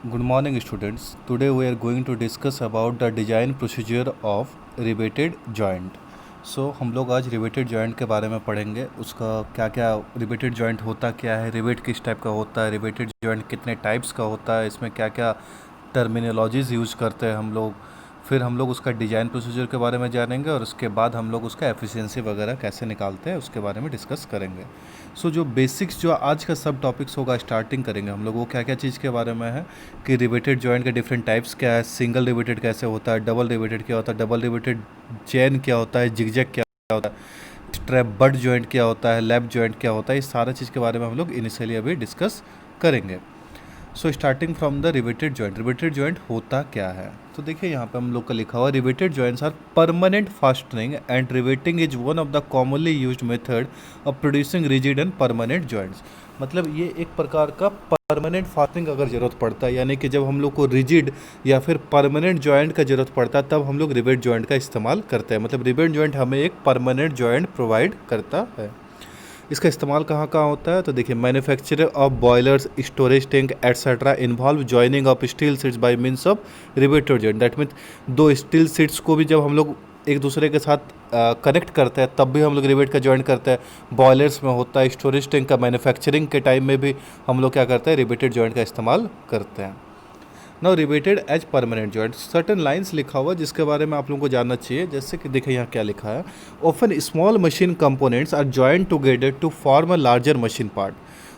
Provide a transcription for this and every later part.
Good morning students. Today we are going to discuss about the design procedure of riveted joint. हम लोग आज riveted joint के बारे में पढ़ेंगे, उसका क्या क्या रिवेटेड जॉइंट होता क्या है, रिवेट किस टाइप का होता है, रिवेटेड जॉइंट कितने टाइप्स का होता है, इसमें क्या क्या टर्मिनोलॉजीज़ यूज़ करते हैं हम लोग। फिर हम लोग उसका डिज़ाइन प्रोसीजर के बारे में जानेंगे और उसके बाद हम लोग उसका एफिशिएंसी वगैरह कैसे निकालते हैं उसके बारे में डिस्कस करेंगे। जो बेसिक्स जो आज का सब टॉपिक्स होगा स्टार्टिंग करेंगे हम लोग, वो क्या क्या चीज़ के बारे में है कि रिवेटेड जॉइंट के डिफरेंट टाइप्स क्या है, सिंगल रिवेटेड कैसे होता है, डबल रिवेटेड क्या होता है, डबल रिवेटेड चेन क्या होता है, जिगजैग क्या होता है, स्ट्रैप बट जॉइंट क्या होता है, लैप जॉइंट क्या होता है, इस सारा चीज़ के बारे में हम लोग इनिशियली अभी डिस्कस करेंगे। Starting from the riveted joint होता क्या है। तो देखिए यहाँ पे हम लोग का लिखा हुआ riveted joints are permanent fastening and riveting is one of the commonly used method of producing rigid and permanent joints. मतलब ये एक प्रकार का परमानेंट फास्टनिंग अगर ज़रूरत पड़ता है, यानी कि जब हम लोग को रिजिड या फिर परमानेंट जॉइंट का ज़रूरत पड़ता है तब हम लोग रिवेट जॉइंट का इस्तेमाल करते हैं। मतलब रिवेट जॉइंट हमें एक परमानेंट जॉइंट प्रोवाइड करता है। इसका इस्तेमाल कहाँ कहाँ होता है, तो देखिए manufacture of boilers, storage tank etcetera involve joining of steel sheets bye means of riveted joint. That means दो स्टील सीट्स को भी जब हम लोग एक दूसरे के साथ कनेक्ट करते हैं तब भी हम लोग रिवेट का जॉइंट करते हैं। बॉयलर्स में होता है, स्टोरेज टैंक का मैन्युफैक्चरिंग के टाइम में भी हम लोग क्या करते हैं, रिवेटेड जॉइंट का इस्तेमाल करते हैं। Now riveted as permanent joint, certain lines लिखा हुआ जिसके बारे में आप लोगों को जानना चाहिए। जैसे कि देखिए यहाँ क्या लिखा है, often small machine components are joint together to form a larger machine part.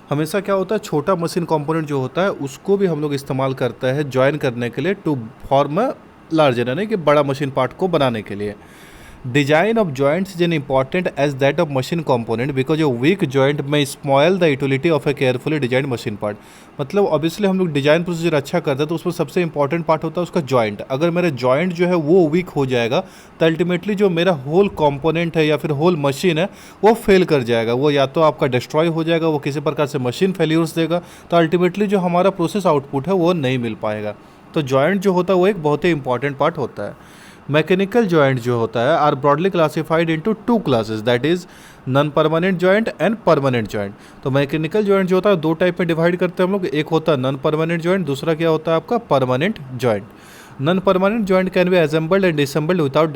हमेशा क्या होता है, छोटा मशीन कंपोनेंट जो होता है उसको भी हम लोग इस्तेमाल करते हैं ज्वाइन करने के लिए, टू फॉर्म अ लार्जर यानी कि बड़ा मशीन पार्ट को बनाने के लिए। Design of joints is an important as that of machine component because a weak joint may spoil the utility of a carefully design machine part. मतलब obviously हम लोग डिजाइन प्रोसीजर अच्छा करते हैं तो उसमें सबसे इंपॉर्टेंट पार्ट होता है उसका जॉइंट। अगर मेरा जॉइंट जो है वो वीक हो जाएगा तो अल्टीमेटली जो मेरा होल कंपोनेंट है या फिर होल मशीन है वो फेल कर जाएगा, वो या तो आपका डिस्ट्रॉय हो जाएगा, वो किसी प्रकार से मशीन फेल्यूर्स देगा, तो अल्टीमेटली जो हमारा प्रोसेस आउटपुट है वो नहीं मिल पाएगा। तो जॉइंट जो होता है वो एक बहुत ही इंपॉर्टेंट पार्ट होता है। मैकेनिकल जॉइंट जो होता है are broadly classified into two classes, that is non permanent joint and permanent joint. तो मैकेनिकल जॉइंट जो होता है दो टाइप में डिवाइड करते हैं हम लोग, एक होता है नॉन परमानेंट जॉइंट, दूसरा क्या होता है आपका permanent joint. Non permanent joint can be assembled and disassembled without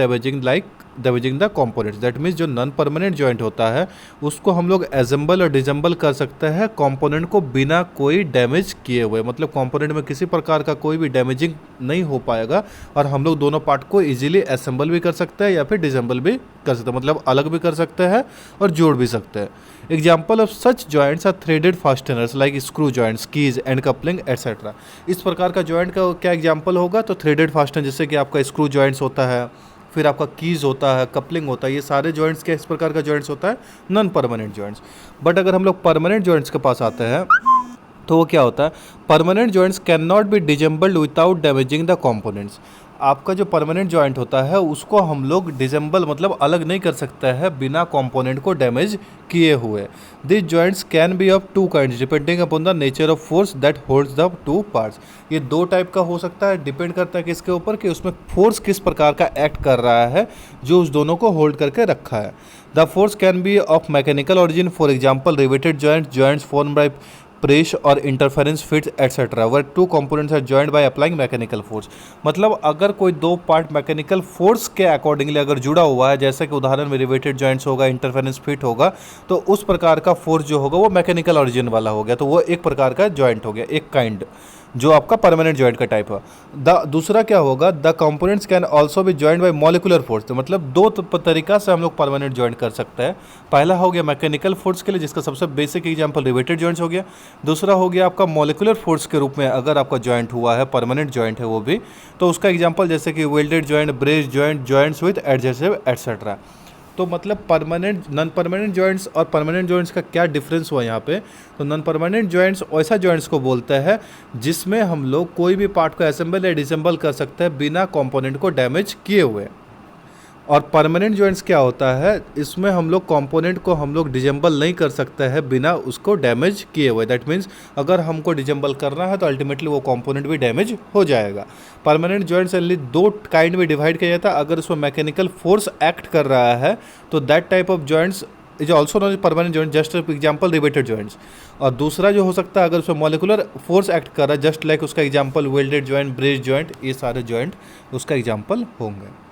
damaging the components. That means जो नॉन परमानेंट जॉइंट होता है उसको हम लोग असेंबल और डिसम्बल कर सकते हैं कंपोनेंट को बिना कोई डैमेज किए हुए। मतलब कंपोनेंट में किसी प्रकार का कोई भी डैमेजिंग नहीं हो पाएगा और हम लोग दोनों पार्ट को इजीली असेंबल भी कर सकते हैं या फिर डिसम्बल भी कर सकते हैं, मतलब अलग भी कर सकते हैं और जोड़ भी सकते हैं। Example of such joints are threaded fasteners like screw joints, keys and coupling etcetera. इस प्रकार का जॉइंट का क्या एग्जाम्पल होगा, तो थ्रेडेड फास्टनर जैसे कि आपका स्क्रू जॉइंट्स होता है, फिर आपका कीज होता है, कपलिंग होता है, ये सारे जॉइंट्स क्या इस प्रकार का जॉइंट्स होता है, नॉन परमानेंट जॉइंट्स। बट अगर हम लोग परमानेंट जॉइंट्स के पास आते हैं तो वो क्या होता है, permanent joints can not be disassembled without damaging the components. आपका जो परमानेंट जॉइंट होता है उसको हम लोग डिसेंबल मतलब अलग नहीं कर सकते हैं बिना कंपोनेंट को डैमेज किए हुए। This joints can be of two kinds depending upon the nature of force that holds the two parts. ये दो टाइप का हो सकता है, डिपेंड करता है किसके ऊपर कि उसमें फोर्स किस प्रकार का एक्ट कर रहा है जो उस दोनों को होल्ड करके रखा है। The force can be of mechanical origin, for example riveted joints form by press or interference fits etcetera where two components are joined by applying mechanical force. मतलब अगर कोई दो पार्ट मैकेनिकल फोर्स के accordingly अगर जुड़ा हुआ है, जैसे कि उदाहरण में रिवेटेड जॉइंट्स होगा, इंटरफेरेंस फिट होगा, तो उस प्रकार का फोर्स जो होगा वो मैकेनिकल ऑरिजिन वाला हो गया, तो वो एक प्रकार का जॉइंट हो गया, एक काइंड जो आपका परमानेंट जॉइंट का टाइप है। दूसरा क्या होगा, the components can also be joint bye molecular force. तो मतलब दो तरीका से हम लोग परमानेंट जॉइंट कर सकते हैं। पहला हो गया मैकेनिकल फोर्स के लिए, जिसका सबसे बेसिक एग्जांपल रिवेटेड जॉइंट्स हो गया। दूसरा हो गया आपका मॉलिकुलर फोर्स के रूप में अगर आपका जॉइंट हुआ है, परमानेंट जॉइंट है वो भी, तो उसका एग्जाम्पल जैसे कि welded joint, braze joint, joints with adhesive etcetera. तो मतलब परमानेंट नॉन परमानेंट जॉइंट्स और परमानेंट जॉइंट्स का क्या डिफरेंस हुआ यहाँ पे, तो नॉन परमानेंट जॉइंट्स ऐसा जॉइंट्स को बोलते हैं जिसमें हम लोग कोई भी पार्ट को असेंबल या डिसेंबल कर सकते हैं बिना कंपोनेंट को डैमेज किए हुए। और परमानेंट जॉइंट्स क्या होता है, इसमें हम लोग कंपोनेंट को हम लोग डिसेंबल नहीं कर सकते हैं बिना उसको डैमेज किए हुए। दैट मीन्स अगर हमको डिसेंबल करना है तो अल्टीमेटली वो कंपोनेंट भी डैमेज हो जाएगा। परमानेंट जॉइंट्स ओनली दो काइंड में डिवाइड किया जाता है। अगर उसमें मैकेनिकल फोर्स एक्ट कर रहा है तो that type of joints is also non permanent joint, just example riveted joints. और दूसरा जो हो सकता है अगर उसमें मॉलिकुलर फोर्स एक्ट कर रहा है, जस्ट लाइक उसका example welded joint, braze joint, ये सारे जॉइंट उसका एग्जाम्पल होंगे।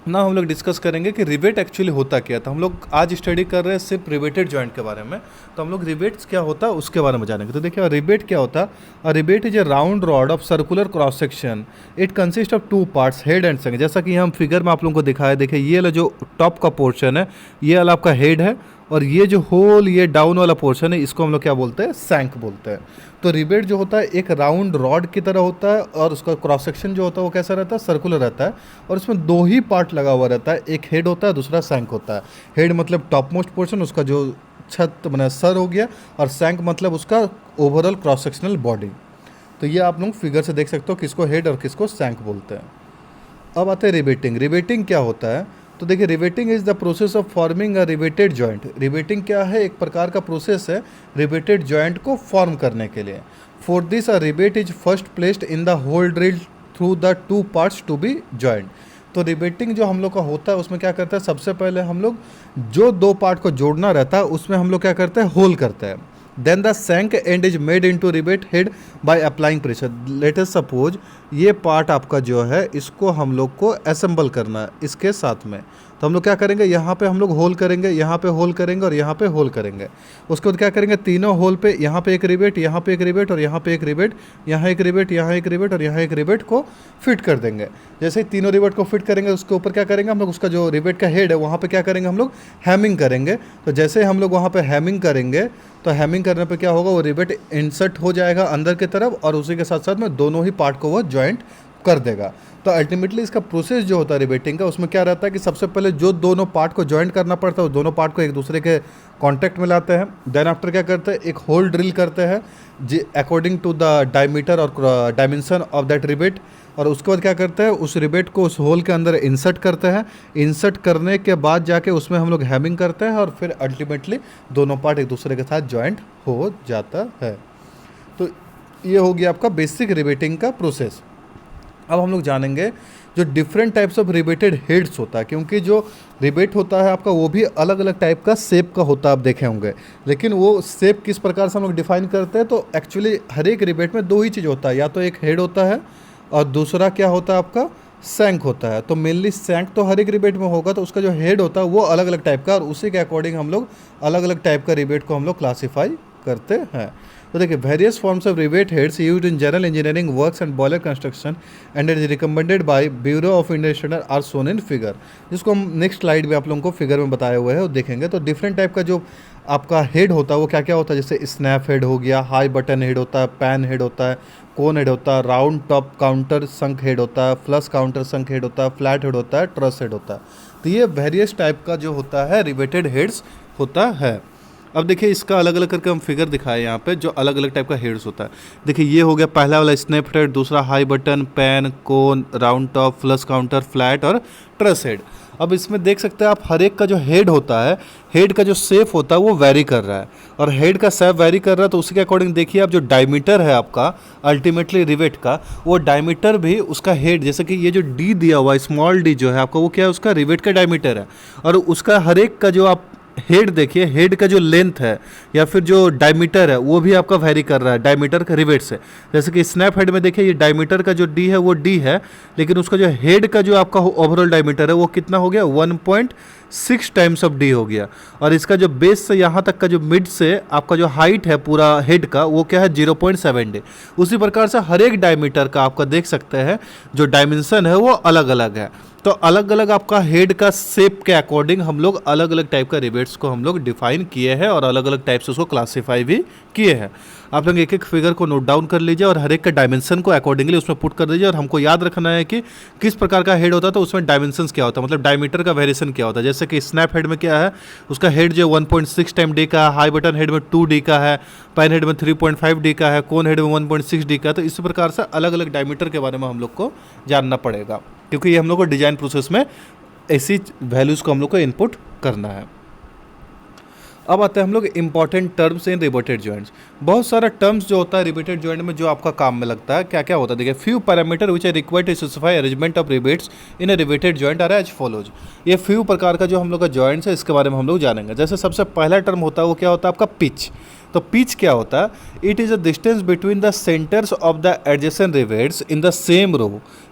ना हम लोग डिस्कस करेंगे कि रिवेट एक्चुअली होता क्या था। हम लोग आज स्टडी कर रहे हैं सिर्फ रिवेटेड जॉइंट के बारे में, तो हम लोग रिवेट्स क्या होता है उसके बारे में जानेंगे। तो देखिए रिवेट क्या होता है। Rivet is A round rod of circular cross section, it consist of two parts, head and संग। जैसा कि हम फिगर में आप लोगों को दिखाया, देखिए ये वाला जो टॉप का पोर्शन है ये वाला आपका हेड है, और ये जो होल ये डाउन वाला पोर्शन है इसको हम लोग क्या बोलते हैं, सैंक बोलते हैं। तो रिवेट जो होता है एक राउंड रॉड की तरह होता है, और उसका क्रॉस सेक्शन जो होता है वो कैसा रहता है, सर्कुलर रहता है, और इसमें दो ही पार्ट लगा हुआ रहता है, एक हेड होता है दूसरा सैंक होता है। हेड मतलब टॉप मोस्ट पोर्शन, उसका जो छत बना सर हो गया, और सैंक मतलब उसका ओवरऑल क्रॉस सेक्शनल बॉडी। तो ये आप लोग फिगर से देख सकते हो किसको हेड और किसको सैंक बोलते हैं। अब आते हैं रिवेटिंग। रिवेटिंग क्या होता है, तो देखिए riveting is the process of forming a riveted joint. Riveting क्या है, एक प्रकार का प्रोसेस है रिवेटेड जॉइंट को फॉर्म करने के लिए। For this a rivet is first placed in the hole drill through the two parts to be joint. तो रिवेटिंग जो हम लोग का होता है उसमें क्या करता है, सबसे पहले हम लोग जो दो पार्ट को जोड़ना रहता है उसमें हम लोग क्या करते हैं, होल करते हैं। Then the shank end is made into rivet head by applying pressure. Let us suppose ये पार्ट आपका जो है इसको हम लोग को असेंबल करना है इसके साथ में, तो हम लोग क्या करेंगे, यहाँ पे हम लोग होल करेंगे, यहाँ पे होल करेंगे और यहाँ पे होल करेंगे। उसके बाद क्या करेंगे, तीनों होल पे यहाँ पे एक रिवेट, यहाँ पे एक रिवेट और यहाँ पे एक रिवेट, यहाँ एक रिवेट, यहाँ एक रिवेट और यहाँ एक रिवेट को फिट कर देंगे। जैसे ही तीनों रिवेट को फिट करेंगे उसके ऊपर क्या करेंगे हम लोग, उसका जो रिवेट का हेड है वहाँ पे क्या करेंगे हम लोग, हैमिंग करेंगे। तो जैसे हम लोग वहाँ पे हैमिंग करेंगे तो हैमिंग करने पे क्या होगा, वो रिवेट इंसर्ट हो जाएगा अंदर की तरफ, और उसी के साथ साथ में दोनों ही पार्ट को वो जॉइंट कर देगा। तो अल्टीमेटली इसका प्रोसेस जो होता है रिवेटिंग का, उसमें क्या रहता है कि सबसे पहले जो दोनों पार्ट को जॉइंट करना पड़ता है, वो दोनों पार्ट को एक दूसरे के कांटेक्ट में लाते हैं। देन आफ्टर क्या करते हैं, एक होल ड्रिल करते हैं जी अकॉर्डिंग टू द डायमीटर और डायमेंशन ऑफ दैट रिवेट, और उसके बाद क्या करते हैं, उस रिवेट को उस होल के अंदर इंसर्ट करते हैं। इंसर्ट करने के बाद जाके उसमें हम लोग हैमिंग करते हैं, और फिर अल्टीमेटली दोनों पार्ट एक दूसरे के साथ जॉइंट हो जाता है। तो ये हो गया आपका बेसिक रिवेटिंग का प्रोसेस। अब हम लोग जानेंगे जो different types of riveted heads होता है, क्योंकि जो रिवेट होता है आपका वो भी अलग अलग टाइप का शेप का होता है, आप देखे होंगे। लेकिन वो शेप किस प्रकार से हम लोग डिफाइन करते हैं, तो एक्चुअली हर एक रिवेट में दो ही चीज़ होता है, या तो एक हेड होता है और दूसरा क्या होता है आपका सैंक होता है। तो मेनली सैंक तो हर एक रिवेट में होगा, तो उसका जो हेड होता है वो अलग अलग टाइप का, और उसी के अकॉर्डिंग हम लोग अलग अलग टाइप का रिवेट को हम लोग क्लासीफाई करते हैं। तो देखिए various forms of rivet heads used in general engineering works and boiler construction and is recommended by bureau of Indian standard are shown in figure, जिसको हम नेक्स्ट स्लाइड में आप लोगों को फिगर में बताए हुए हैं वो देखेंगे। तो डिफरेंट टाइप का जो आपका हेड होता है वो क्या क्या होता है, जैसे स्नैप हेड हो गया, हाई बटन हेड होता है, पैन हेड होता है, कोन हेड होता है, राउंड टॉप काउंटर संक हेड होता है, फ्लश काउंटर संक हेड होता है, फ्लैट हेड होता है, ट्रस हेड होता है। तो ये वेरियस टाइप का जो होता है रिवेटेड हेड्स होता है। अब देखिए इसका अलग अलग करके हम फिगर दिखाए यहाँ पे, जो अलग अलग टाइप का हेड्स होता है। देखिए ये हो गया पहला वाला स्नैप हेड, दूसरा high button, pan, cone, round top, flush counter, flat और ट्रस हेड। अब इसमें देख सकते हैं आप हर एक का जो हेड होता है, हेड का जो शेप होता है वो वैरी कर रहा है, और हेड का शेप वैरी कर रहा है, तो उसी के अकॉर्डिंग देखिए आप जो डायमीटर है आपका अल्टीमेटली रिवेट का, वो डायमीटर भी उसका हेड, जैसे कि ये जो डी दिया हुआ है स्मॉल डी जो है आपका, वो क्या है, उसका रिवेट का डायमीटर है। और उसका हर एक का जो आप हेड देखिए, हेड का जो लेंथ है या फिर जो डायमीटर है वो भी आपका वैरी कर रहा है डायमीटर का रिवेट से। जैसे कि स्नैप हेड में देखिए ये डायमीटर का जो डी है वो डी है, लेकिन उसका जो हेड का जो आपका ओवरऑल डायमीटर है वो कितना हो गया, 1.6 टाइम्स ऑफ डी हो गया। और इसका जो बेस से यहाँ तक का जो मिड से आपका जो हाइट है पूरा हेड का वो क्या है, 0.7 डी। उसी प्रकार से हर एक डायमीटर का आपका देख सकते हैं जो डायमेंशन है वो अलग अलग है। तो अलग अलग आपका हेड का शेप के अकॉर्डिंग हम लोग अलग अलग टाइप का रिवेट्स को हम लोग डिफाइन किए हैं, और अलग अलग टाइप से उसको क्लासीफाई भी किए हैं। आप लोग एक एक फिगर को नोट डाउन कर लीजिए और हर एक का डायमेंशन को अकॉर्डिंगली उसमें पुट कर दीजिए, और हमको याद रखना है कि किस प्रकार का हेड होता है तो उसमें डायमेंशंस क्या होता है, मतलब डायमीटर का वेरिएशन क्या होता है। जैसे कि स्नैप हेड में क्या है, उसका हेड जो 1.6 टाइम डी का है, हाई बटन हेड में 2 डी का है, पैन हेड में 3.5 डी का है, कोन हेड में 1.6 डी का है। तो इसी प्रकार से अलग अलग डायमीटर के बारे में हम लोग को जानना पड़ेगा, क्योंकि ये हम लोग को डिजाइन प्रोसेस में ऐसी वैल्यूज़ को हम लोग को इनपुट करना है। अब आते हैं हम लोग important terms in riveted joints. बहुत सारा टर्म्स जो होता है रिबेटेड जॉइंट में जो आपका काम में लगता है, क्या क्या होता है देखिए। Few parameter which are required to specify arrangement of rivets in a riveted joint are as follows. ये फ्यू प्रकार का जो हम लोग का जॉइंट्स है इसके बारे में हम लोग जानेंगे। जैसे सबसे पहला टर्म होता है वो क्या होता है आपका पिच। तो पिच क्या होता है? It is a distance between the centres of the adjacent rivets in the same row.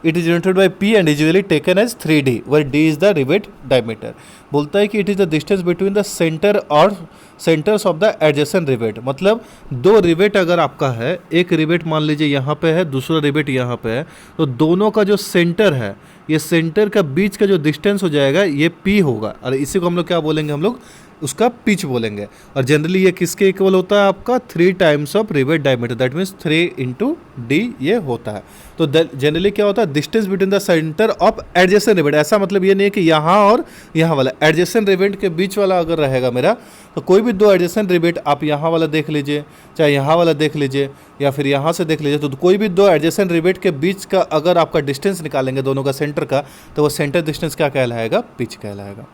It is denoted by P and usually taken as 3d where d is the rivet diameter. बोलता है कि it is the distance between the centre और centres of the adjacent rivet. मतलब दो rivet अगर आपका है, एक रिवेट मान लीजिए यहाँ पे है, दूसरा रिवेट यहाँ पे है, तो दोनों का जो सेंटर है, ये सेंटर का बीच का जो डिस्टेंस हो जाएगा ये p होगा, और इसी को हम लोग क्या बोलेंगे, हम लोग उसका पिच बोलेंगे। और जनरली ये किसके इक्वल होता है आपका 3 times of rivet diameter, that means 3 into D ये होता है। तो जनरली क्या होता है, distance between the centre of adjacent rivet. ऐसा मतलब ये नहीं है कि यहाँ और यहाँ वाला, एडजेसेंट रिवेट के बीच वाला अगर रहेगा मेरा, तो कोई भी दो एडजेसेंट रिवेट आप यहाँ वाला देख लीजिए, चाहे यहाँ वाला देख लीजिए, या फिर यहाँ से देख लीजिए, तो कोई भी दो एडजेसेंट रिवेट के बीच का अगर आपका डिस्टेंस निकालेंगे दोनों का सेंटर का, तो वो सेंटर डिस्टेंस क्या कहलाएगा, पिच कहलाएगा।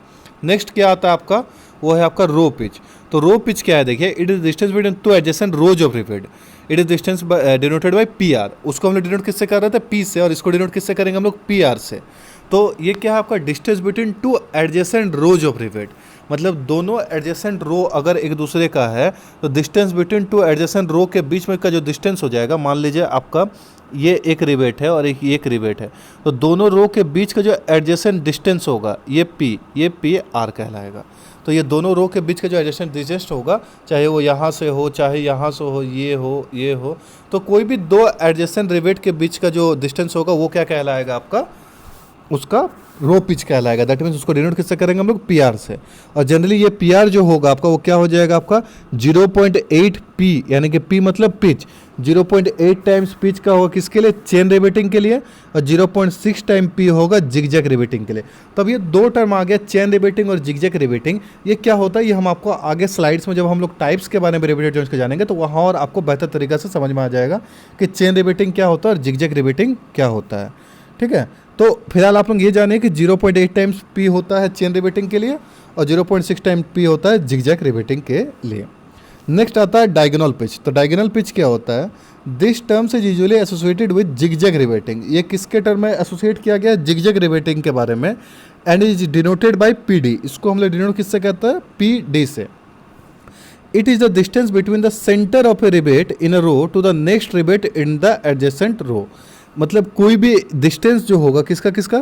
नेक्स्ट क्या आता है आपका, वो है आपका रो पिच। तो रो पिच क्या है देखिए, it is distance between two adjacent rose of rivet. It is distance denoted by P R. उसको हम लोग डिनोट किससे कर रहे थे, पी से, और इसको डिनोट किससे करेंगे हम लोग, पी आर से। तो ये क्या है आपका distance between two adjacent rose of rivet. मतलब दोनों एडजेसेंट रो अगर एक दूसरे का है, तो डिस्टेंस बिटवीन टू एडजेसेंट रो के बीच में का जो डिस्टेंस हो जाएगा, मान लीजिए आपका ये एक रिवेट है और एक रिवेट है, तो दोनों रो के बीच का जो एडजेसेंट डिस्टेंस होगा ये पी आर कहलाएगा। तो ये दोनों रो के बीच का जो एडजेसेंट डिस्टेंस होगा, चाहे वो यहाँ से हो, चाहे यहाँ से हो, ये हो, तो कोई भी दो एडजेसेंट रिवेट के बीच का जो डिस्टेंस होगा वो क्या कहलाएगा आपका, उसका रो पिच कहलाएगा। दैट मीन्स उसको डिनोट किससे करेंगे हम लोग, पी आर से। और जनरली ये पी आर जो होगा आपका वो क्या हो जाएगा आपका 0.8 पी, यानी कि पी मतलब पिच, 0.8 टाइम्स पिच का होगा किसके लिए, चेन रिवेटिंग के लिए, और 0.6 टाइम पी होगा जिगजैग रिवेटिंग के लिए। तब ये दो टर्म आ गया, चेन रिवेटिंग और जिगजैग रिवेटिंग। ये क्या होता है, ये हम आपको आगे स्लाइड्स में जब हम लोग टाइप्स के बारे में रिवेटेड जॉइंट्स के जानेंगे, तो वहाँ और आपको बेहतर तरीके से समझ में आ जाएगा कि चेन रिवेटिंग क्या होता है और जिगजैग रिवेटिंग क्या होता है। ठीक है, तो फिलहाल आप लोग ये जानिए कि 0.8 टाइम्स पी होता है चेन रिवेटिंग के लिए, और 0.6 टाइम पी होता है जिगजैग रिवेटिंग के लिए। नेक्स्ट आता है डायगोनल पिच। तो डायगोनल पिच क्या होता है, this terms is usually associated with zigzag riveting. ये किसके टर्म में एसोसिएट किया गया है, जिगजैग रिवेटिंग के बारे में, and is denoted by P D. इसको हम लोग डिनोट किससे कहते हैं, पी डी से। It is the distance between the centre of a rivet in a row to the next rivet in the adjacent row. मतलब कोई भी डिस्टेंस जो होगा किसका किसका,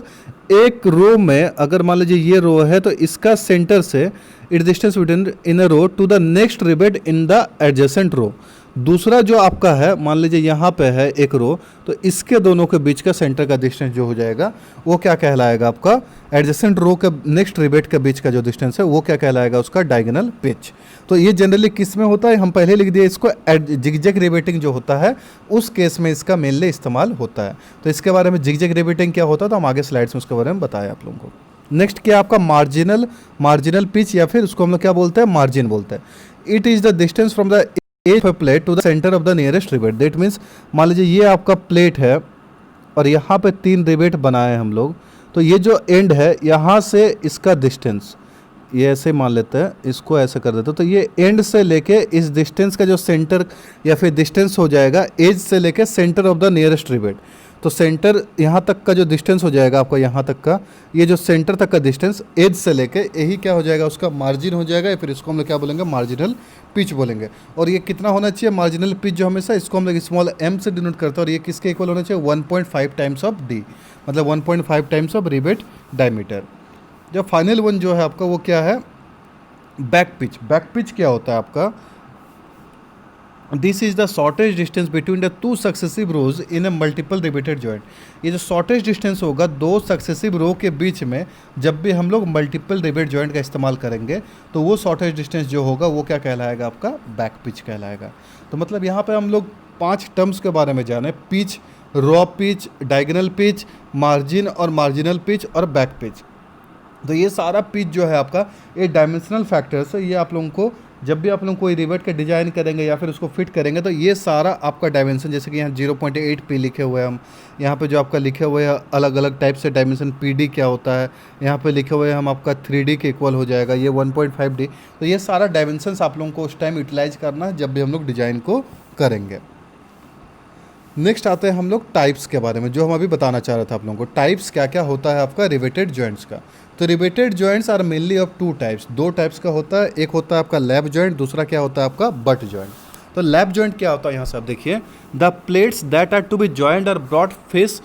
एक रो में अगर मान लीजिए ये रो है, तो इसका सेंटर से it distance between in a row to the next rivet in the adjacent row. दूसरा जो आपका है, मान लीजिए यहाँ पे है एक रो, तो इसके दोनों के बीच का सेंटर का डिस्टेंस जो हो जाएगा वो क्या कहलाएगा आपका, एडजेसेंट रो के नेक्स्ट रिवेट के बीच का जो डिस्टेंस है वो क्या कहलाएगा, उसका डायगोनल पिच। तो ये जनरली किस में होता है, हम पहले लिख दिए इसको, जिगजैग रिवेटिंग जो होता है उस केस में इसका मेनली इस्तेमाल होता है। तो इसके बारे में जिगजैग रिवेटिंग क्या होता है, तो हम आगे स्लाइड्स में उसके बारे में बताएं आप लोगों को। नेक्स्ट क्या आपका मार्जिनल पिच, या फिर उसको हम लोग क्या बोलते हैं, मार्जिन बोलते हैं। It is the distance from the edge of plate to the centre of the nearest rivet. That means मान लीजिए ये आपका प्लेट है और यहाँ पे 3 रिवेट बनाए हैं हम लोग, तो ये जो एंड है यहाँ से इसका डिस्टेंस, ये ऐसे मान लेते हैं, इसको ऐसे कर देते हैं, तो ये एंड से लेके इस डिस्टेंस का जो सेंटर या फिर डिस्टेंस हो जाएगा एज से लेके centre of the nearest rivet. तो सेंटर यहाँ तक का जो डिस्टेंस हो जाएगा आपका, यहाँ तक का, ये जो सेंटर तक का डिस्टेंस एज से लेके, यही क्या हो जाएगा, उसका मार्जिन हो जाएगा, या फिर इसको हम लोग क्या बोलेंगे, मार्जिनल पिच बोलेंगे। और ये कितना होना चाहिए, मार्जिनल पिच जो हमेशा, इसको हम लोग स्मॉल एम से डिनोट करते हैं, और ये किसके इक्वल होना चाहिए, 1.5 टाइम्स ऑफ डी, मतलब 1.5 टाइम्स ऑफ रिवेट डायमीटर। जो फाइनल वन जो है आपका वो क्या है, बैक पिच। बैक पिच क्या होता है आपका, this is the shortest distance between the 2 successive rows in a multiple riveted joint. ये जो शॉर्टेज डिस्टेंस होगा 2 सक्सेसिव रो के बीच में, जब भी हम लोग मल्टीपल रिवेट जॉइंट का इस्तेमाल करेंगे, तो वो शॉर्टेज डिस्टेंस जो होगा वो क्या कहलाएगा, आपका बैक पिच कहलाएगा। तो मतलब यहाँ पे हम लोग 5 टर्म्स के बारे में जाने, pitch, raw pitch, diagonal pitch, margin और मार्जिनल पिच और बैक पिच। तो ये सारा पिच जो है आपका, ये डायमेंशनल फैक्टर्स है, ये आप लोगों को जब भी आप लोग कोई रिवेट का डिज़ाइन करेंगे या फिर उसको फिट करेंगे तो ये सारा आपका डायमेंशन, जैसे कि यहाँ 0.8 पी लिखे हुए हैं हम, यहाँ पे जो आपका लिखे हुए हैं अलग अलग टाइप से डायमेंशन, पीडी क्या होता है, यहाँ पे लिखे हुए हैं हम आपका 3D के इक्वल हो जाएगा, ये 1.5D। तो ये सारा डायमेंशंस आप लोगों को उस टाइम यूटिलाइज करना है जब भी हम लोग डिज़ाइन को करेंगे। नेक्स्ट आते हैं हम लोग टाइप्स के बारे में, जो हम अभी बताना चाह रहे थे आप लोगों को। टाइप्स क्या क्या होता है आपका रिवेटेड जॉइंट्स का। तो riveted joints are mainly of two types, दो टाइप्स का होता है। एक होता है आपका लैप जॉइंट, दूसरा क्या होता है आपका बट जॉइंट। तो लैप जॉइंट क्या होता है, यहाँ से आप देखिए, the plates that are to be joint are brought face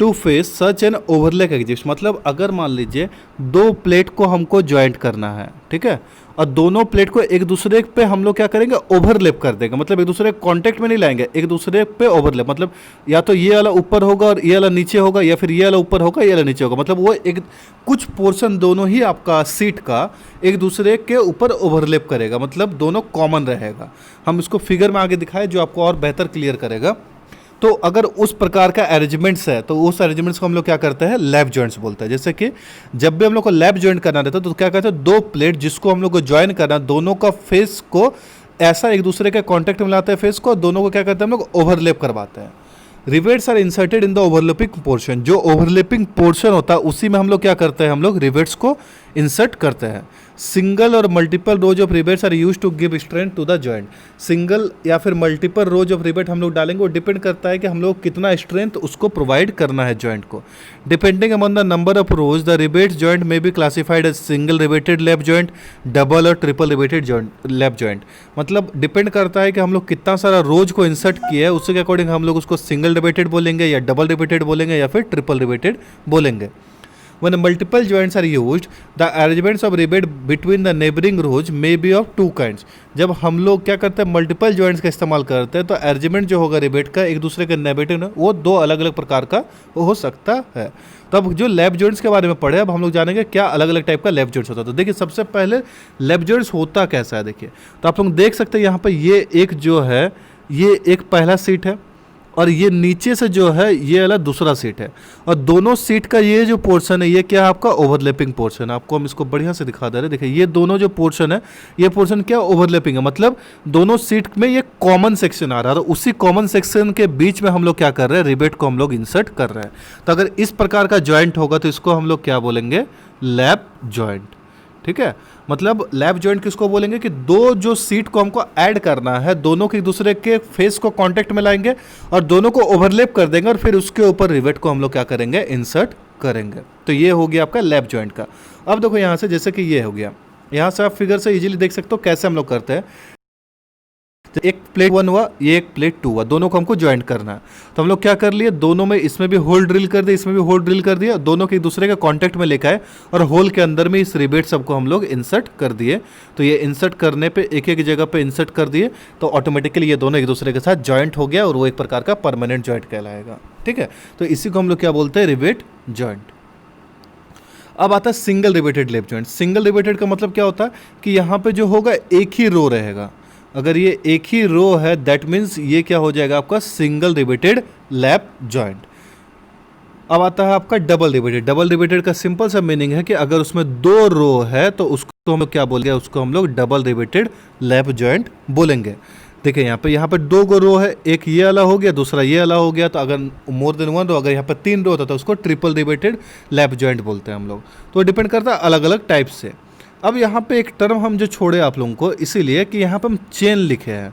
to face such an overlap exist. मतलब अगर मान लीजिए दो प्लेट को हमको ज्वाइंट करना है, ठीक है, और दोनों प्लेट को एक दूसरे पे हम लोग क्या करेंगे, ओवरलैप कर देंगे। मतलब एक दूसरे कांटेक्ट में नहीं लाएंगे, एक दूसरे पे ओवरलैप, मतलब या तो ये वाला ऊपर होगा और ये वाला नीचे होगा, या फिर ये वाला ऊपर होगा ये वाला नीचे होगा। मतलब वो एक कुछ पोर्शन दोनों ही आपका सीट का एक दूसरे के ऊपर ओवरलैप करेगा, मतलब दोनों कॉमन रहेगा। हम इसको फिगर में आगे दिखाएं जो आपको और बेहतर क्लियर करेगा। तो अगर उस प्रकार का अरेंजमेंट्स है तो उस अरेंजमेंट्स को हम लोग क्या करते हैं, लैप जॉइंट्स बोलते हैं। जैसे कि जब भी हम लोग को लैप जॉइंट करना रहता है तो क्या कहते हैं, दो प्लेट जिसको हम लोग को ज्वाइन करना, दोनों का फेस को ऐसा एक दूसरे के कांटेक्ट में लाते हैं फेस को, दोनों को क्या करते हैं हम लोग, ओवरलैप करवाते हैं। Rivets are inserted in the overlapping portion, जो ओवरलैपिंग पोर्शन होता है उसी में हम लोग क्या करते हैं, हम लोग रिवेट्स को इंसर्ट करते हैं। सिंगल और multiple rows of rivets are use to give strength to the joint. Single या फिर मल्टीपल रोज ऑफ रिवेट हम लोग डालेंगे, वो डिपेंड करता है कि हम लोग कितना स्ट्रेंथ उसको प्रोवाइड करना है जॉइंट को। Depending upon the number of rows the rivets joint may be classified as single riveted lap joint, double or triple riveted joint lap joint. मतलब डिपेंड करता है कि हम लोग कितना सारा रोज को इंसर्ट किया है, उसके के अकॉर्डिंग हम लोग उसको सिंगल रिवेटेड बोलेंगे या डबल रिवेटेड बोलेंगे या फिर ट्रिपल रिवेटेड बोलेंगे। When multiple joints are used, the arrangements of rebate between the neighboring rows may be of two kinds. जब हम लोग क्या करते हैं, मल्टीपल जॉइंट्स का इस्तेमाल करते हैं तो अरेंजमेंट जो होगा रिबेट का एक दूसरे के नेबेटिव वो दो अलग अलग प्रकार का हो सकता है। तो अब जो लैप जॉइंट्स के बारे में पढ़े, अब हम लोग जानेंगे क्या अलग अलग टाइप का लैप जॉइंट्स होता है। तो देखिए सबसे पहले लैप जॉइंट्स होता कैसा है, देखिए तो आप लोग देख सकते हैं यहाँ पर ये एक जो है ये एक पहला सीट है और ये नीचे से जो है ये वाला दूसरा सीट है, और दोनों सीट का ये जो पोर्शन है ये क्या है आपका, ओवरलैपिंग पोर्शन है। आपको हम इसको बढ़िया से दिखा दे रहे हैं, देखिए ये दोनों जो पोर्शन है ये पोर्शन क्या ओवरलैपिंग है, मतलब दोनों सीट में ये कॉमन सेक्शन आ रहा है, तो उसी कॉमन सेक्शन के बीच में हम लोग क्या कर रहे हैं, रिबेट को हम लोग इंसर्ट कर रहे हैं। तो अगर इस प्रकार का जॉइंट होगा तो इसको हम लोग क्या बोलेंगे, लैप जॉइंट। ठीक है, मतलब लैप जॉइंट किसको बोलेंगे कि दो जो सीट को हमको ऐड करना है, दोनों के दूसरे के फेस को कांटेक्ट में लाएंगे और दोनों को ओवरलैप कर देंगे और फिर उसके ऊपर रिवेट को हम लोग क्या करेंगे, इंसर्ट करेंगे। तो ये हो गया आपका लैप जॉइंट का। अब देखो यहाँ से, जैसे कि ये हो गया, यहाँ से आप फिगर से इजीली देख सकते हो कैसे हम लोग करते हैं। तो एक प्लेट 1 हुआ, ये एक प्लेट 2 हुआ, दोनों को हमको ज्वाइंट करना है। तो हम लोग क्या कर लिए, दोनों में इसमें भी होल ड्रिल कर दिया, इसमें भी होल ड्रिल कर दिया, दोनों के एक दूसरे के कांटेक्ट में लेकर आए और होल के अंदर में इस रिबेट सबको हम लोग इंसर्ट कर दिए। तो ये इंसर्ट करने पे एक एक जगह पे इंसर्ट कर दिए तो ऑटोमेटिकली ये दोनों एक दूसरे के साथ जॉइंट हो गया और वो एक प्रकार का परमानेंट जॉइंट कहलाएगा। ठीक है, तो इसी को हम लोग क्या बोलते हैं, रिबेट जॉइंट। अब आता है single rebated lap joint. Single rebated का मतलब क्या होता है कि यहाँ पे जो होगा एक ही रो रहेगा। अगर ये एक ही रो है दैट मीन्स ये क्या हो जाएगा आपका सिंगल रिबेटेड लैप जॉइंट। अब आता है आपका डबल रिबेटेड। डबल रिबेटेड का सिंपल सा मीनिंग है कि अगर उसमें दो रो है तो उसको हम लोग क्या बोलेंगे, उसको हम लोग डबल रिबेटेड लैप जॉइंट बोलेंगे। देखिए यहाँ पे दो गो रो है, एक ये वाला हो गया, दूसरा ये वाला हो गया। तो अगर मोर देन वन रो, अगर यहाँ पे 3 रो होता तो उसको ट्रिपल रिबेटेड लैप जॉइंट बोलते हैं हम लोग। तो डिपेंड करता है अलग अलग टाइप से। अब यहाँ पे एक टर्म हम जो छोड़े आप लोगों को इसीलिए कि यहाँ पे हम चेन लिखे हैं।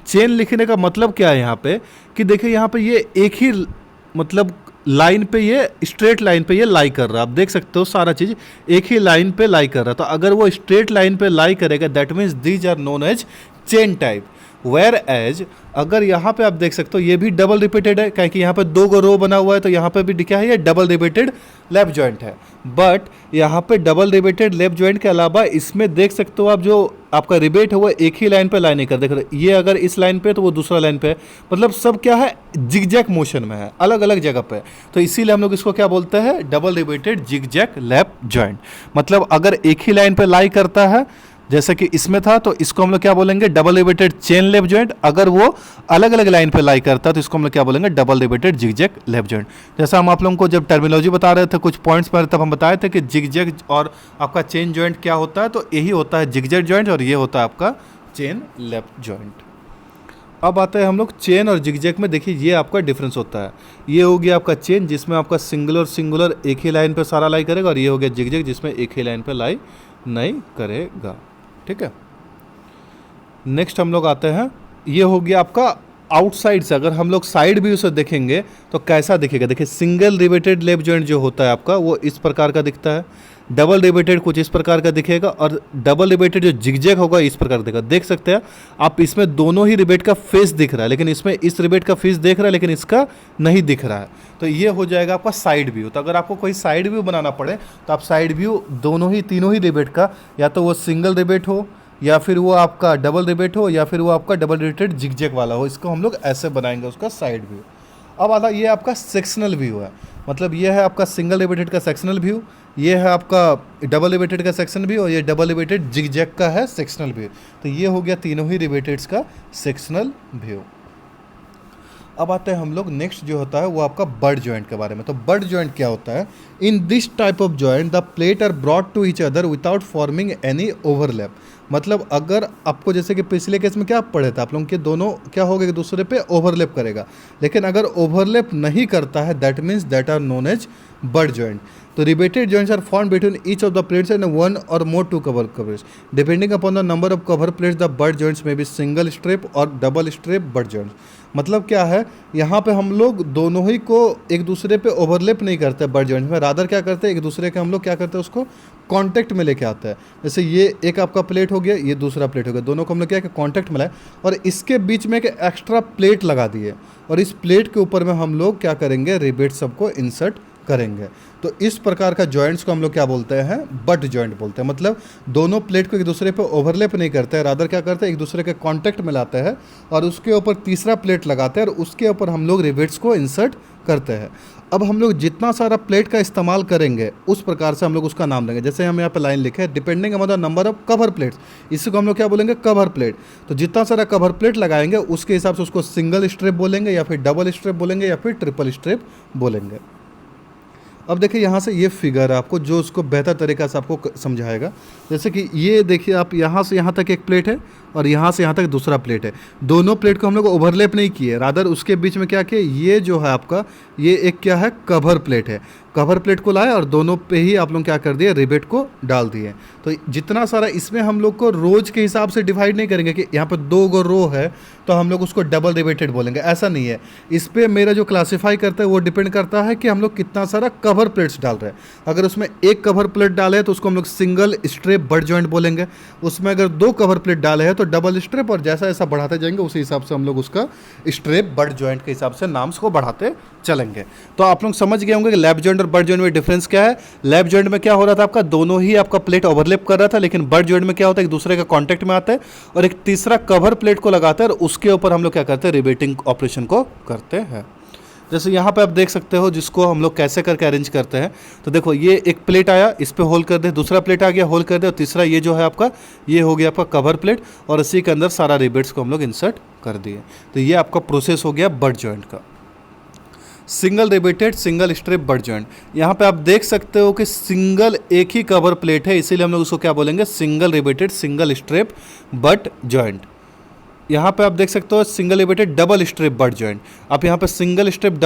चेन लिखने का मतलब क्या है यहाँ पे कि देखिए यहाँ पे ये एक ही मतलब लाइन पे, ये स्ट्रेट लाइन पे ये लाई कर रहा है। आप देख सकते हो सारा चीज़ एक ही लाइन पे लाई कर रहा है। तो अगर वो स्ट्रेट लाइन पे लाई करेगा that means these are known as chain type. Whereas अगर यहाँ पे आप देख सकते हो ये भी डबल रिपीटेड है, क्योंकि यहाँ पे दो गो रो बना हुआ है तो यहाँ पे भी क्या है, ये डबल रिपीटेड लैप जॉइंट है। बट यहाँ पे डबल रिपीटेड लैप जॉइंट के अलावा इसमें देख सकते हो आप जो आपका रिबेट है वो एक ही लाइन पे लाई नहीं कर, देख रहे ये अगर इस लाइन पे तो वो दूसरा लाइन पे है, मतलब सब क्या है जिगजैग मोशन में है, अलग अलग जगह पे। तो इसीलिए हम लोग इसको क्या बोलते हैं, double rebated zigzag lap joint. मतलब अगर एक ही लाइन पे लाई करता है जैसे कि इसमें था तो इसको हम लोग क्या बोलेंगे, double rebated chain lap joint. अगर वो अलग अलग लाइन पे लाई करता है तो इसको हम लोग क्या बोलेंगे, double rebated zigzag lap joint. जैसा हम आप लोगों को जब टर्मिनोलॉजी बता रहे थे कुछ पॉइंट्स पर, तब हम बताए थे कि जिगजैग और आपका चेन जॉइंट क्या होता है। तो यही होता है जिगजैग जॉइंट और ये होता है आपका चेन लैप जॉइंट। अब आता है हम लोग चेन और जिगजैग में। देखिए ये आपका डिफरेंस होता है। ये हो गया आपका चेन जिसमें आपका सिंगुलर एक ही लाइन पे सारा लाई करेगा, और ये हो गया जिगजैग जिसमें एक ही लाइन पे लाई नहीं करेगा। ठीक है, नेक्स्ट हम लोग आते हैं, ये हो गया आपका आउटसाइड से। अगर हम लोग साइड व्यू से देखेंगे तो कैसा दिखेगा, देखिए सिंगल रिवेटेड लैप जॉइंट जो होता है आपका वो इस प्रकार का दिखता है, डबल रिवेटेड कुछ इस प्रकार का दिखेगा, और डबल रिवेटेड जो जिगजैग होगा इस प्रकार दिखेगा। देख सकते हैं आप, इसमें दोनों ही रिवेट का फेस दिख रहा है, लेकिन इसमें इस रिवेट का फेस दिख रहा है लेकिन इसका नहीं दिख रहा है। तो ये हो जाएगा आपका साइड व्यू। तो अगर आपको कोई साइड व्यू बनाना पड़े तो आप साइड व्यू दोनों ही तीनों ही रिवेट का, या तो वो सिंगल रिवेट हो, या फिर वो आपका डबल रिवेट हो, या फिर वो आपका डबल रिवेटेड जिगजैग वाला हो, इसको हम लोग ऐसे बनाएंगे उसका साइड व्यू। अब आता ये आपका सेक्शनल व्यू है, मतलब ये है आपका सिंगल रिवेटेड का सेक्शनल व्यू, ये है आपका डबल रिवेटेड का सेक्शन व्यू, और ये डबल रिवेटेड जिगजैग का है सेक्शनल व्यू। तो ये हो गया तीनों ही रिवेटेड्स का सेक्शनल व्यू। अब आते हैं हम लोग नेक्स्ट जो होता है वो आपका बट जॉइंट के बारे में। तो बट जॉइंट क्या होता है, in this type of joint the plate are brought to each other without forming any overlap. मतलब अगर आपको जैसे कि पिछले केस में क्या पढ़े थे आप लोग कि दोनों क्या होगा, एक दूसरे पे ओवरलैप करेगा, लेकिन अगर ओवरलैप नहीं करता है that means that are known as butt joint. तो riveted joints are formed between each of the plates and one or more two cover plates. Depending upon the number of cover plates, the butt joints may be single strap और double strap butt joints. मतलब क्या है, यहाँ पे हम लोग दोनों ही को एक दूसरे पे ओवरलैप नहीं करते बट जॉइंट्स में, रादर क्या करते हैं एक दूसरे के हम लोग क्या करते हैं उसको कांटेक्ट में लेके आते हैं। जैसे ये एक आपका प्लेट हो गया, ये दूसरा प्लेट हो गया, दोनों को हम लोग क्या है कांटेक्ट में लाए और इसके बीच में एक एक्स्ट्रा प्लेट लगा दिए, और इस प्लेट के ऊपर में हम लोग क्या करेंगे रिवेट सबको इंसर्ट करेंगे। तो इस प्रकार का जॉइंट्स को हम लोग क्या बोलते हैं, बट जॉइंट बोलते हैं। मतलब दोनों प्लेट को एक दूसरे पे ओवरलैप नहीं करते हैं, रादर क्या करते हैं एक दूसरे के कांटेक्ट में लाते हैं और उसके ऊपर तीसरा प्लेट लगाते हैं और उसके ऊपर हम लोग रिवेट्स को इंसर्ट करते हैं। अब हम लोग जितना सारा प्लेट का इस्तेमाल करेंगे उस प्रकार से हम लोग उसका नाम देंगे। जैसे हम यहाँ पे लाइन लिखे हैं depending upon the number of cover plates, इसको हम लोग क्या बोलेंगे कवर प्लेट। तो जितना सारा कवर प्लेट लगाएंगे उसके हिसाब से उसको सिंगल स्ट्रिप बोलेंगे, या फिर डबल स्ट्रिप बोलेंगे, या फिर ट्रिपल स्ट्रिप बोलेंगे। अब देखिए यहाँ से ये फिगर आपको जो उसको बेहतर तरीक़ा से आपको समझाएगा। जैसे कि ये देखिए आप यहाँ से यहाँ तक एक प्लेट है और यहाँ से यहाँ तक दूसरा प्लेट है, दोनों प्लेट को हम लोग ओवरलैप नहीं किए, रादर उसके बीच में क्या किए, ये जो है आपका ये एक क्या है कवर प्लेट है, कवर प्लेट को लाए और दोनों पे ही आप लोग क्या कर दिए रिवेट को डाल दिए। तो जितना सारा इसमें हम लोग को रोज के हिसाब से डिवाइड नहीं करेंगे कि यहाँ पे 2 गो रो है तो हम लोग उसको डबल रिवेटेड बोलेंगे, ऐसा नहीं है। इस पर मेरा जो क्लासीफाई करता है वो डिपेंड करता है कि हम लोग कितना सारा कवर प्लेट्स डाल रहे हैं। अगर उसमें एक कवर प्लेट डाले तो उसको हम लोग सिंगल स्ट्रेप बट जॉइंट बोलेंगे, उसमें अगर 2 कवर प्लेट डाले हैं तो डबल स्ट्रेप, और जैसा जैसा बढ़ाते जाएंगे उसी हिसाब से हम लोग उसका स्ट्रेप बट जॉइंट के हिसाब से नाम्स को बढ़ाते चलेंगे। तो आप लोग समझ गए होंगे कि लैप जॉइंट और बट जॉइंट में डिफरेंस क्या है। लैप जॉइंट में क्या हो रहा था आपका दोनों ही आपका प्लेट ओवरलैप कर रहा था, लेकिन बट जॉइंट में क्या होता है एक दूसरे का कांटेक्ट में आता है और एक तीसरा कवर प्लेट को लगाता है और उसके ऊपर हम लोग क्या करते हैं रिवेटिंग ऑपरेशन को करते हैं। जैसे यहाँ पे आप देख सकते हो जिसको हम लोग कैसे करके अरेंज करते हैं। तो देखो ये एक प्लेट आया, इस पे होल कर दे, दूसरा प्लेट आ गया होल कर दे, और तीसरा ये जो है आपका ये हो गया आपका कवर प्लेट, और इसी के अंदर सारा रिवेट्स को हम लोग इंसर्ट कर दिए। तो ये आपका प्रोसेस हो गया बट जॉइंट का। Single riveted single strip butt joint, यहाँ पे आप देख सकते हो कि सिंगल एक ही कवर प्लेट है, इसीलिए हम लोग उसको क्या बोलेंगे single riveted single strip butt joint. यहाँ पे आप देख सकते हो single riveted double strip butt joint. आप यहाँ पे सिंगल स्ट्रिप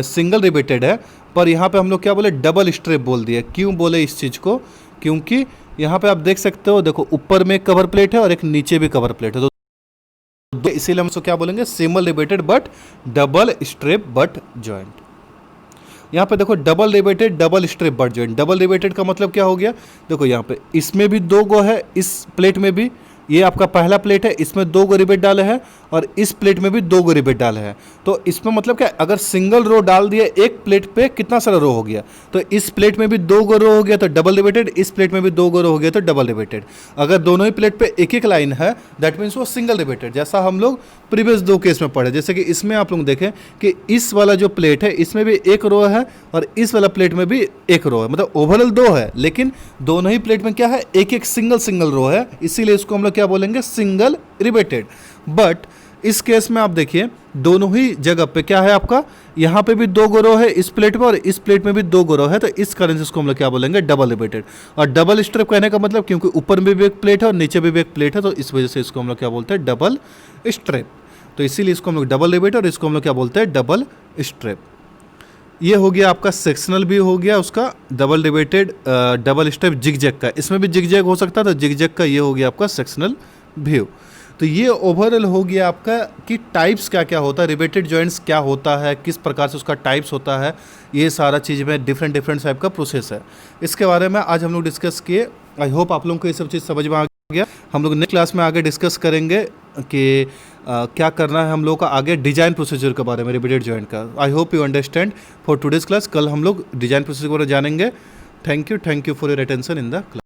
सिंगल रिवेटेड है, पर यहाँ पे हम लोग क्या बोले डबल स्ट्रिप बोल दिए। क्यों बोले इस चीज़ को, क्योंकि यहाँ पे आप देख सकते हो देखो ऊपर में एक कवर प्लेट है और एक नीचे भी कवर प्लेट है, तो इसीलिए हम उसको क्या बोलेंगे single riveted but double strip butt joint. यहाँ पे देखो double riveted double strip butt joint. Double riveted का मतलब क्या हो गया, देखो यहाँ पे इसमें भी 2 गो है, इस प्लेट में भी, ये आपका पहला प्लेट है इसमें 2 गो रिवेट डाले हैं और इस प्लेट में भी 2 गो रिवेट डाले हैं। तो इसमें मतलब क्या, अगर सिंगल रो डाल दिया एक प्लेट पे कितना सारा रो हो गया, तो इस प्लेट में भी 2 गो रो हो गया तो डबल रिवेटेड, इस प्लेट में भी 2 गो रो हो गया तो डबल रिवेटेड। अगर दोनों ही प्लेट पे एक एक लाइन है दैट मीन्स वो सिंगल रिवेटेड, जैसा हम लोग प्रीवियस 2 केस में पढ़े। जैसे कि इसमें आप लोग देखें कि इस वाला जो प्लेट है इसमें भी एक रो है और इस वाला प्लेट में भी एक रो है, मतलब ओवरऑल 2 है, लेकिन दोनों ही प्लेट में क्या है एक एक सिंगल रो है, इसीलिए इसको हम लोग क्या बोलेंगे सिंगल रिवेटेड। बट इस केस में आप देखिए दोनों ही जगह पे क्या है आपका, यहाँ पे भी 2 रो है इस प्लेट पे और इस प्लेट में भी 2 रो है, तो इस कारण से इसको हम लोग क्या बोलेंगे, डबल रिबेटेड। और डबल स्ट्रिप कहने का मतलब क्योंकि ऊपर में भी एक प्लेट है और नीचे में भी एक प्लेट है, तो इस वजह से इसको हम लोग क्या बोलते हैं, डबल स्ट्रिप। तो इसीलिए इसको हम लोग डबल रिबेटेड और इसको हम लोग क्या बोलते हैं, डबल स्ट्रिप। ये हो गया आपका सेक्शनल व्यू हो गया उसका, double rebated double strip zigzag का, इसमें भी जिगजैग हो सकता है, तो जिगजैग का ये हो गया आपका सेक्शनल व्यू। तो ये ओवरऑल हो गया आपका कि टाइप्स क्या क्या होता है, रिबेटेड जॉइंट्स क्या होता है, किस प्रकार से उसका टाइप्स होता है, ये सारा चीज़ में डिफरेंट डिफरेंट टाइप का प्रोसेस है। इसके बारे में आज हम लोग डिस्कस किए। आई होप आप लोगों को ये सब चीज़ समझ में आ गया। हम लोग नेक्स्ट क्लास में आगे डिस्कस करेंगे कि क्या करना है हम लोग का आगे डिजाइन प्रोसीजर के बारे में रिबेटेड जॉइंट का। I hope you understand for today's class. कल हम लोग डिजाइन प्रोसीजर के बारे में जानेंगे। Thank you for your attention in the class.